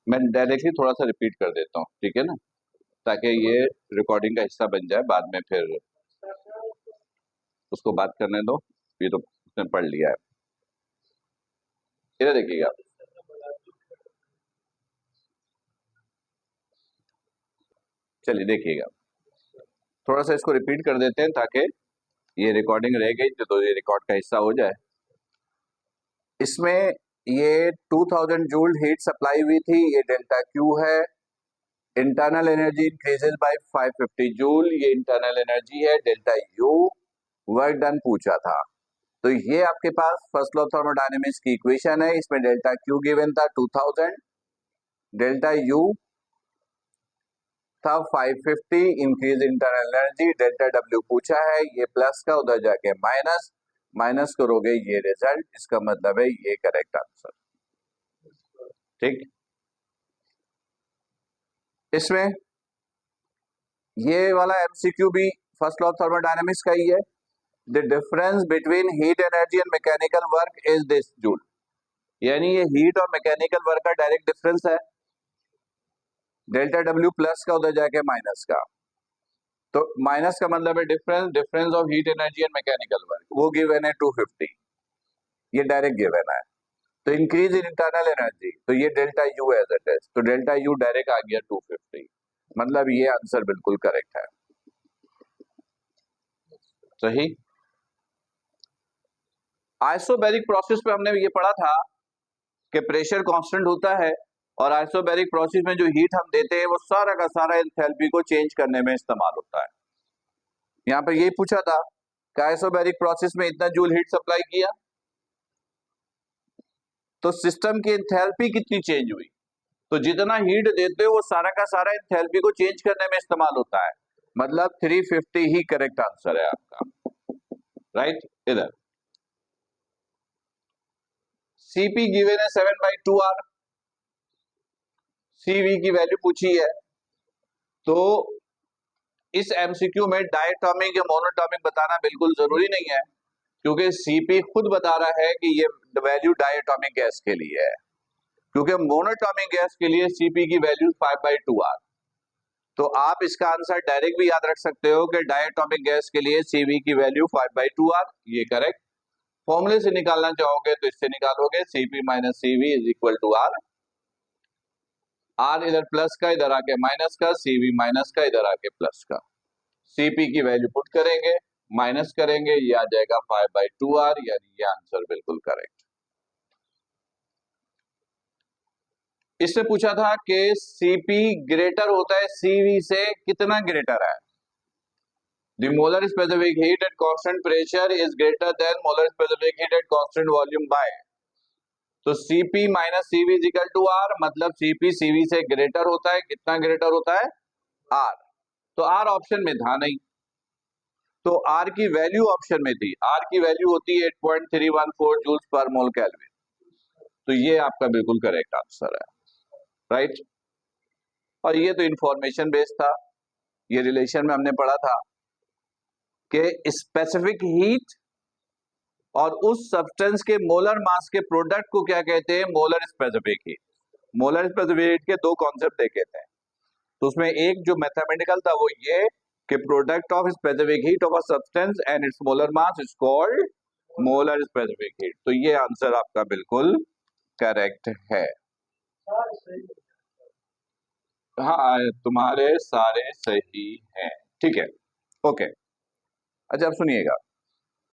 मैं डायरेक्टली थोड़ा सा रिपीट कर देता हूँ, ठीक है ना, ताकि ये रिकॉर्डिंग का हिस्सा बन जाए, बाद में फिर उसको बात करने दो। ये तो उसने पढ़ लिया है। इधर देखिएगा, चलिए देखिएगा, थोड़ा सा इसको रिपीट कर देते हैं ताकि ये रिकॉर्डिंग रह गई तो ये रिकॉर्ड का हिस्सा हो जाए। इसमें ये 2000 जूल हीट सप्लाई हुई थी, ये डेल्टा क्यू है। Internal energy increases by 550 joule, ये इंटरनल एनर्जी है। डेल्टा यू वर्क डन पूछा था, तो ये आपके पास फर्स्ट लॉ ऑफ थर्मोडायनेमिक्स की इक्वेशन है। इसमें डेल्टा क्यू गिवन था 2000, डेल्टा यू था 550, increase internal energy, delta W पूछा है, ये प्लस का उधर जाके माइनस, माइनस करोगे ये रिजल्ट, इसका मतलब है ये करेक्ट आंसर। ठीक, इसमें ये वाला एमसीक्यू भी फर्स्ट लॉ ऑफ थर्मोडायनेमिक्स का ही है। The difference between heat energy and mechanical work is this joule, यानी ये हीट और मैकेनिकल वर्क का डायरेक्ट डिफरेंस है। डेल्टा डब्ल्यू प्लस का उधर जाके माइनस का, तो माइनस का मतलब है difference, difference of heat energy and mechanical work, वो गिवन है 250, ये डायरेक्ट गिवन है। तो इंक्रीज इन इंटरनल एनर्जी, तो ये delta U as it is, तो डेल्टा यू डायरेक्ट आ गया 250, मतलब ये आंसर बिल्कुल करेक्ट है। सही। आइसोबैरिक प्रोसेस पे हमने ये पढ़ा था कि प्रेशर कांस्टेंट होता है और आइसोबैरिक प्रोसेस में जो हीट हम देते हैं वो सारा का सारा एंथैल्पी को चेंज करने में इस्तेमाल होता है। यहाँ पर यही पूछा था कि आइसोबैरिक प्रोसेस में इतना जूल हीट सप्लाई किया, तो सिस्टम की एंथैल्पी कितनी चेंज हुई, तो जितना हीट देते हो वो सारा का सारा एंथैल्पी को चेंज करने में इस्तेमाल होता है, मतलब 350 ही करेक्ट आंसर है आपका। राइट, इधर सीपी गिवन है 7/2R, सीवी की वैल्यू पूछी है। तो इस एमसीक्यू में डायटोमिक या मोनोटोमिक बताना बिल्कुल जरूरी नहीं है, क्योंकि सीपी खुद बता रहा है कि ये वैल्यू डायटोमिक गैस के लिए है, क्योंकि मोनोटोमिक गैस के लिए सीपी की वैल्यू 5/2R। तो आप इसका आंसर डायरेक्ट भी याद रख सकते हो कि डायटोमिक गैस के लिए सीवी की वैल्यू 5/2R, ये करेक्ट। फॉर्मूले से निकालना चाहोगे तो इससे निकालोगे, CP minus CV is equal to R, R इधर प्लस का इधर आके माइनस का, सीवी माइनस का इधर आके प्लस का। सीपी की वैल्यू पुट करेंगे, माइनस करेंगे, ये आ जाएगा 5/2R, यानी ये आंसर बिल्कुल करेक्ट। इससे पूछा था कि सीपी ग्रेटर होता है सीवी से, कितना ग्रेटर है? The molar specific heat at constant pressure is greater than molar specific heat at constant volume by, तो Cp minus Cv is equal to R, मतलब Cp Cv से ग्रेटर होता है, कितना ग्रेटर होता है? R। तो R ऑप्शन में था नहीं, तो R की वैल्यू ऑप्शन में थी, R की वैल्यू होती है 8.314 जूल्स पर मोल केल्विन, तो ये आपका बिल्कुल करेक्ट आंसर है। राइट, और ये तो इंफॉर्मेशन बेस्ड था, ये रिलेशन में हमने पढ़ा था कि स्पेसिफिक हीट और उस सब्सटेंस के मोलर मास के प्रोडक्ट को क्या कहते हैं? Molar specific heat. Molar specific heat के दो कॉन्सेप्ट देखे थे, तो उसमें एक जो मैथमेटिकल था वो ये कि product of specific heat of a substance and it's molar mass is called molar specific heat, तो ये आंसर आपका बिल्कुल करेक्ट है। हाँ, तुम्हारे सारे सही हैं, ठीक है, ओके। अच्छा अब सुनिएगा,